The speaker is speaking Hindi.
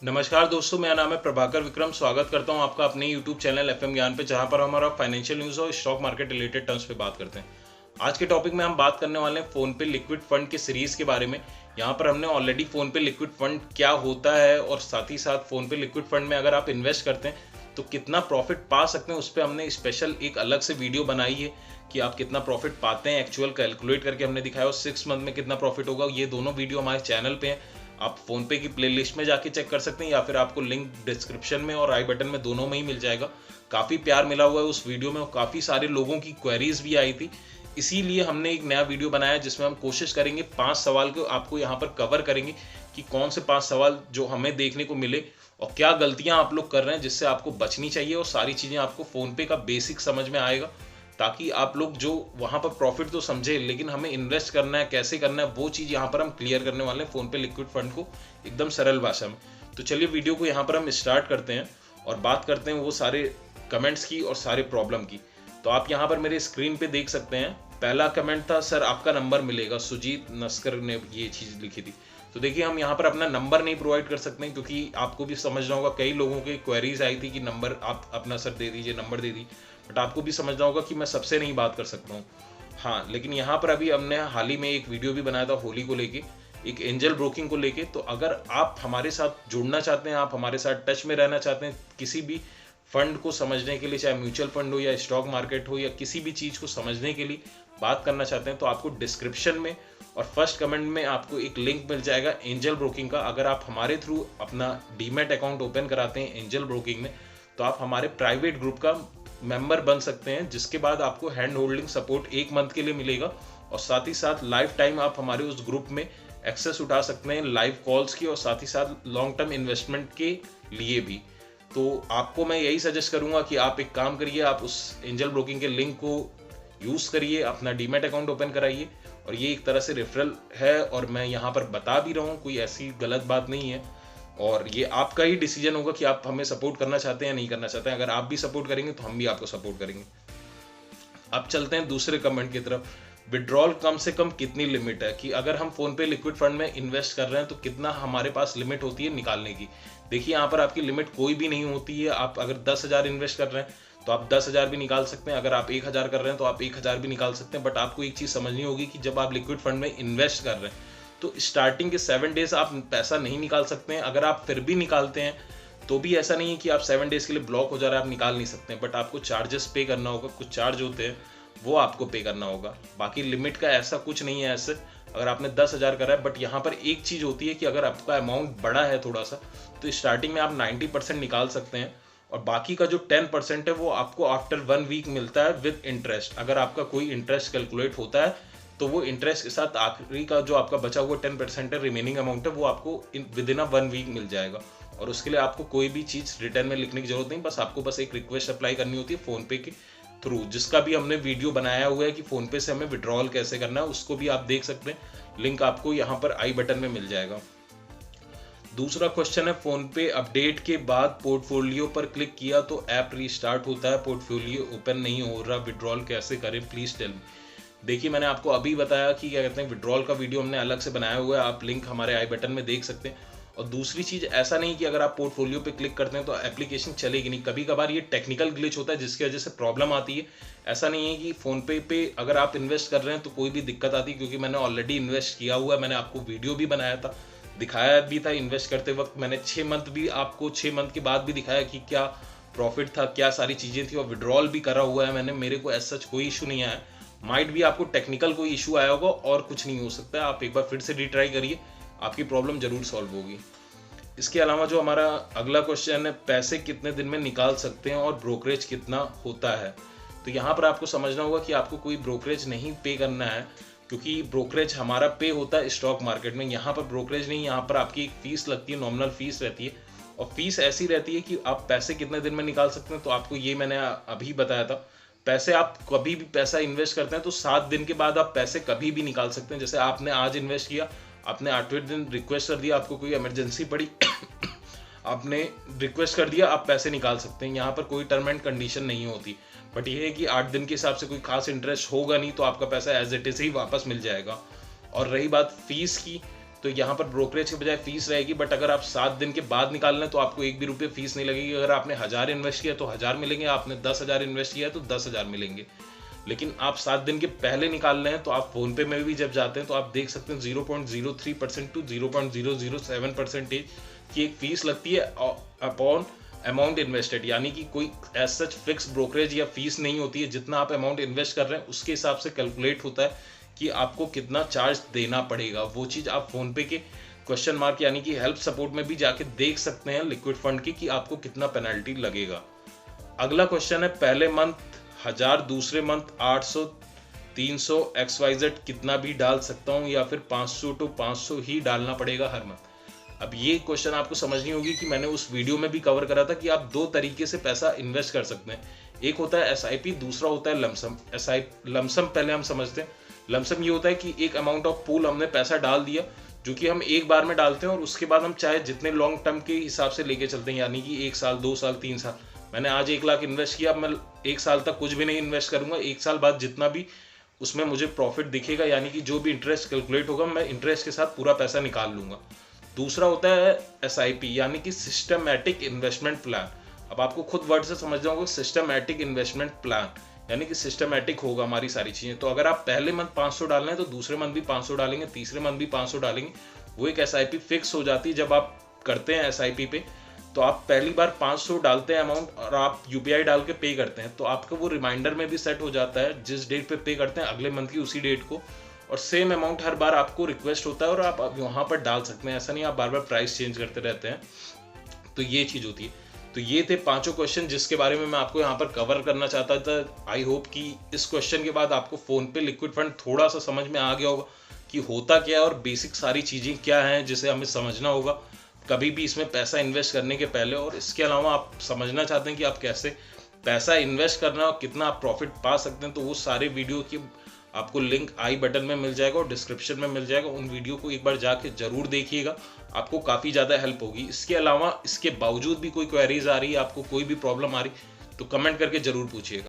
नमस्कार दोस्तों, मेरा नाम है प्रभाकर विक्रम। स्वागत करता हूं आपका अपने YouTube चैनल FM ज्ञान पे, जहां पर हमारा फाइनेंशियल न्यूज़ और स्टॉक मार्केट रिलेटेड टर्म्स पे बात करते हैं। आज के टॉपिक में हम बात करने वाले हैं फ़ोन पे लिक्विड फंड के सीरीज़ के बारे में। यहां पर हमने ऑलरेडी फ़ोन पे लिक्विड फंड क्या होता है और साथ ही साथ फ़ोन पे लिक्विड फंड में अगर आप इन्वेस्ट करते हैं तो कितना प्रॉफिट पा सकते हैं, उस पर हमने स्पेशल एक अलग से वीडियो बनाई है कि आप कितना प्रॉफिट पाते हैं। एक्चुअल कैलकुलेट करके हमने दिखाया और 6 मंथ में कितना प्रॉफिट होगा। ये दोनों वीडियो हमारे चैनल पे हैं, आप फोन पे की प्लेलिस्ट में जाके चेक कर सकते हैं या फिर आपको लिंक डिस्क्रिप्शन में और आई बटन में दोनों में ही मिल जाएगा। काफ़ी प्यार मिला हुआ है उस वीडियो में और काफ़ी सारे लोगों की क्वेरीज भी आई थी, इसीलिए हमने एक नया वीडियो बनाया जिसमें हम कोशिश करेंगे 5 सवाल को आपको यहाँ पर कवर करेंगे कि कौन से 5 सवाल जो हमें देखने को मिले और क्या गलतियां आप लोग कर रहे हैं जिससे आपको बचनी चाहिए, और सारी चीज़ें आपको फ़ोन पे का बेसिक समझ में आएगा, ताकि आप लोग जो वहाँ पर प्रॉफिट तो समझे लेकिन हमें इन्वेस्ट करना है, कैसे करना है, वो चीज़ यहाँ पर हम क्लियर करने वाले हैं फ़ोन पे लिक्विड फंड को एकदम सरल भाषा में। तो चलिए वीडियो को यहाँ पर हम स्टार्ट करते हैं और बात करते हैं वो सारे कमेंट्स की और सारे प्रॉब्लम की। तो आप यहाँ पर मेरे स्क्रीन पे देख सकते हैं, पहला कमेंट था सर आपका नंबर मिलेगा, सुजीत नस्कर ने ये चीज़ लिखी थी। तो देखिए हम यहाँ पर अपना नंबर नहीं प्रोवाइड कर सकते हैं क्योंकि आपको भी समझना होगा, कई लोगों के क्वेरीज आई थी कि नंबर आप अपना सर दे दीजिए, नंबर दे दीजिए, बट आपको भी समझना होगा कि मैं सबसे नहीं बात कर सकता हूँ। हाँ, लेकिन यहाँ पर अभी हमने हाल ही में एक वीडियो भी बनाया था होली को लेके, एक एंजल ब्रोकिंग को लेके। तो अगर आप हमारे साथ जुड़ना चाहते हैं, आप हमारे साथ टच में रहना चाहते हैं किसी भी फंड को समझने के लिए, चाहे म्यूचुअल फंड हो या स्टॉक मार्केट हो या किसी भी चीज़ को समझने के लिए बात करना चाहते हैं, तो आपको डिस्क्रिप्शन में और फर्स्ट कमेंट में आपको एक लिंक मिल जाएगा एंजल ब्रोकिंग का। अगर आप हमारे थ्रू अपना डीमैट अकाउंट ओपन कराते हैं एंजल ब्रोकिंग में, तो आप हमारे प्राइवेट ग्रुप का मेंबर बन सकते हैं, जिसके बाद आपको हैंड होल्डिंग सपोर्ट 1 मंथ के लिए मिलेगा और साथ ही साथ लाइफ टाइम आप हमारे उस ग्रुप में एक्सेस उठा सकते हैं लाइव कॉल्स की और साथ ही साथ लॉन्ग टर्म इन्वेस्टमेंट के लिए भी। तो आपको मैं यही सजेस्ट करूंगा कि आप एक काम करिए, आप उस एंजल ब्रोकिंग के लिंक को यूज़ करिए, अपना डीमैट अकाउंट ओपन कराइए। और ये एक तरह से रेफरल है और मैं यहाँ पर बता भी रहा हूँ, कोई ऐसी गलत बात नहीं है और ये आपका ही डिसीजन होगा कि आप हमें सपोर्ट करना चाहते हैं या नहीं करना चाहते हैं। अगर आप भी सपोर्ट करेंगे तो हम भी आपको सपोर्ट करेंगे। अब चलते हैं दूसरे कमेंट की तरफ। विड्रॉल कम से कम कितनी लिमिट है, कि अगर हम फोन पे लिक्विड फंड में इन्वेस्ट कर रहे हैं तो कितना हमारे पास लिमिट होती है निकालने की। देखिए यहाँ पर आपकी लिमिट कोई भी नहीं होती है। आप अगर 10,000 इन्वेस्ट कर रहे हैं तो आप 10,000 भी निकाल सकते हैं, अगर आप 1,000 कर रहे हैं तो आप 1,000 भी निकाल सकते हैं। बट आपको एक चीज़ समझनी होगी कि जब आप लिक्विड फंड में इन्वेस्ट कर रहे हैं तो स्टार्टिंग के 7 डेज आप पैसा नहीं निकाल सकते हैं। अगर आप फिर भी निकालते हैं तो भी ऐसा नहीं है कि आप 7 डेज के लिए ब्लॉक हो जा रहा है, आप निकाल नहीं सकते हैं, बट आपको चार्जेस पे करना होगा, कुछ चार्ज होते हैं वो आपको पे करना होगा। बाकी लिमिट का ऐसा कुछ नहीं है ऐसे। अगर आपने 10,000 करा है, बट यहाँ पर एक चीज़ होती है कि अगर आपका अमाउंट बड़ा है थोड़ा सा, तो स्टार्टिंग में आप 90% निकाल सकते हैं और बाकी का जो 10% है वो आपको आफ्टर 1 वीक मिलता है विद इंटरेस्ट। अगर आपका कोई इंटरेस्ट कैलकुलेट होता है तो वो इंटरेस्ट के साथ आखिरी का जो आपका बचा हुआ 10% है, रिमेनिंग अमाउंट है, वो आपको विद इन 1 वीक मिल जाएगा। और उसके लिए आपको कोई भी चीज़ रिटर्न में लिखने की जरूरत नहीं, बस आपको बस एक रिक्वेस्ट अप्लाई करनी होती है फ़ोनपे के थ्रू, जिसका भी हमने वीडियो बनाया हुआ है कि फ़ोनपे से हमें विड्रॉल कैसे करना है, उसको भी आप देख सकते हैं। लिंक आपको यहाँ पर आई बटन में मिल जाएगा। दूसरा क्वेश्चन है, फ़ोन पे अपडेट के बाद पोर्टफोलियो पर क्लिक किया तो ऐप रीस्टार्ट होता है, पोर्टफोलियो ओपन नहीं हो रहा, विड्रॉल कैसे करें, प्लीज़ टेल मी। देखिए मैंने आपको अभी बताया कि क्या कहते हैं, विड्रॉल का वीडियो हमने अलग से बनाया हुआ है, आप लिंक हमारे आई बटन में देख सकते हैं। और दूसरी चीज़, ऐसा नहीं कि अगर आप पोर्टफोलियो पे क्लिक करते हैं तो एप्लीकेशन चलेगी नहीं। कभी कभार ये टेक्निकल ग्लिच होता है जिसकी वजह से प्रॉब्लम आती है। ऐसा नहीं है कि फ़ोनपे पे अगर आप इन्वेस्ट कर रहे हैं तो कोई भी दिक्कत आती है, क्योंकि मैंने ऑलरेडी इन्वेस्ट किया हुआ है, मैंने आपको वीडियो भी बनाया था, दिखाया भी था इन्वेस्ट करते वक्त। मैंने 6 मंथ भी आपको 6 मंथ के बाद भी दिखाया कि क्या प्रॉफिट था, क्या सारी चीज़ें थी, और विड्रॉल भी करा हुआ है मैंने। मेरे को ऐसा कोई इशू नहीं आया। माइट भी आपको टेक्निकल कोई इशू आया होगा और कुछ नहीं हो सकता है। आप एक बार फिर से रिट्राई करिए, आपकी प्रॉब्लम जरूर सॉल्व होगी। इसके अलावा जो हमारा अगला क्वेश्चन है, पैसे कितने दिन में निकाल सकते हैं और ब्रोकरेज कितना होता है। तो यहाँ पर आपको समझना होगा कि आपको कोई ब्रोकरेज नहीं पे करना है, क्योंकि ब्रोकरेज हमारा पे होता है स्टॉक मार्केट में। यहाँ पर ब्रोकरेज नहीं, यहाँ पर आपकी एक फीस लगती है, नॉमिनल फीस रहती है। और फीस ऐसी रहती है कि आप पैसे कितने दिन में निकाल सकते हैं। तो आपको ये मैंने अभी बताया था, पैसे आप कभी भी पैसा इन्वेस्ट करते हैं तो 7 दिन के बाद आप पैसे कभी भी निकाल सकते हैं। जैसे आपने आज इन्वेस्ट किया, आपने 8वें दिन रिक्वेस्ट कर दिया, आपको कोई इमरजेंसी पड़ी आपने रिक्वेस्ट कर दिया, आप पैसे निकाल सकते हैं। यहाँ पर कोई टर्म एंड कंडीशन नहीं होती, बट ये है कि 8 दिन के हिसाब से कोई खास इंटरेस्ट होगा नहीं, तो आपका पैसा एज इट इज ही वापस मिल जाएगा। और रही बात फीस की, तो तो यहाँ पर ब्रोकरेज के बजाय फीस रहेगी, बट अगर आप 7 दिन के बाद निकाल रहे हैं तो आपको एक भी रुपये फीस नहीं लगेगी। अगर आपने 1000 इन्वेस्ट किया तो 1000 मिलेंगे, आपने 10,000 इन्वेस्ट किया तो 10,000 मिलेंगे। लेकिन आप 7 दिन के पहले निकाल रहे हैं तो आप फोन पे में भी जब जाते हैं तो आप देख सकते हैं 0.03% टू 0.007% की एक फीस लगती है अपॉन अमाउंट इन्वेस्टेड, यानी कि कोई एज सच फिक्स ब्रोकरेज या फीस नहीं होती है। जितना आप अमाउंट इन्वेस्ट कर रहे हैं उसके हिसाब से कैलकुलेट होता है कि आपको कितना चार्ज देना पड़ेगा। वो चीज़ आप फोन पे के क्वेश्चन मार्क यानी कि हेल्प सपोर्ट में भी जाके देख सकते हैं लिक्विड फंड की कि आपको कितना पेनल्टी लगेगा। अगला क्वेश्चन है, पहले मंथ 1000, दूसरे मंथ 800, 300 XYZ कितना भी डाल सकता हूँ या फिर 500 टू 500 ही डालना पड़ेगा हर मंथ। अब ये क्वेश्चन आपको समझनी होगी कि मैंने उस वीडियो में भी कवर करा था कि आप 2 तरीके से पैसा इन्वेस्ट कर सकते हैं। एक होता है SIP, दूसरा होता है लमसम। लमसम पहले हम समझते हैं। लमसम ये होता है कि एक अमाउंट ऑफ पूल हमने पैसा डाल दिया जो कि हम एक बार में डालते हैं और उसके बाद हम चाहे जितने लॉन्ग टर्म के हिसाब से लेके चलते हैं, यानी कि 1 साल 2 साल 3 साल। मैंने आज 1 लाख इन्वेस्ट किया, अब मैं 1 साल तक कुछ भी नहीं इन्वेस्ट करूंगा। 1 साल बाद जितना भी उसमें मुझे प्रॉफिट दिखेगा यानी कि जो भी इंटरेस्ट कैलकुलेट होगा मैं इंटरेस्ट के साथ पूरा पैसा निकाल लूंगा। दूसरा होता है SIP यानी कि सिस्टमैटिक इन्वेस्टमेंट प्लान। अब आपको खुद वर्ड से समझना होगा, सिस्टमैटिक इन्वेस्टमेंट प्लान यानी कि सिस्टमैटिक होगा हमारी सारी चीज़ें। तो अगर आप पहले मंथ 500 डाल रहे हैं तो दूसरे मंथ भी 500 डालेंगे, तीसरे मंथ भी 500 डालेंगे। वो एक SIP फिक्स हो जाती है। जब आप करते हैं SIP पे तो आप पहली बार 500 डालते हैं अमाउंट और आप UPI डाल के पे करते हैं तो आपका वो रिमाइंडर में भी सेट हो जाता है जिस डेट पे करते हैं अगले मंथ की उसी डेट को, और सेम अमाउंट हर बार आपको रिक्वेस्ट होता है और आप वहाँ पर डाल सकते हैं। ऐसा नहीं आप बार बार प्राइस चेंज करते रहते हैं। तो ये चीज़ होती है। तो ये थे 5 क्वेश्चन जिसके बारे में मैं आपको यहाँ पर कवर करना चाहता था। आई होप कि इस क्वेश्चन के बाद आपको फोन पे लिक्विड फंड थोड़ा सा समझ में आ गया होगा कि होता क्या है और बेसिक सारी चीज़ें क्या हैं जिसे हमें समझना होगा कभी भी इसमें पैसा इन्वेस्ट करने के पहले। और इसके अलावा आप समझना चाहते हैं कि आप कैसे पैसा इन्वेस्ट करना और कितना आप प्रॉफिट पा सकते हैं, तो वो सारे वीडियो की आपको लिंक आई बटन में मिल जाएगा और डिस्क्रिप्शन में मिल जाएगा। उन वीडियो को एक बार जाके जरूर देखिएगा, आपको काफ़ी ज़्यादा हेल्प होगी। इसके अलावा इसके बावजूद भी कोई क्वेरीज आ रही है, आपको कोई भी प्रॉब्लम आ रही तो कमेंट करके जरूर पूछिएगा।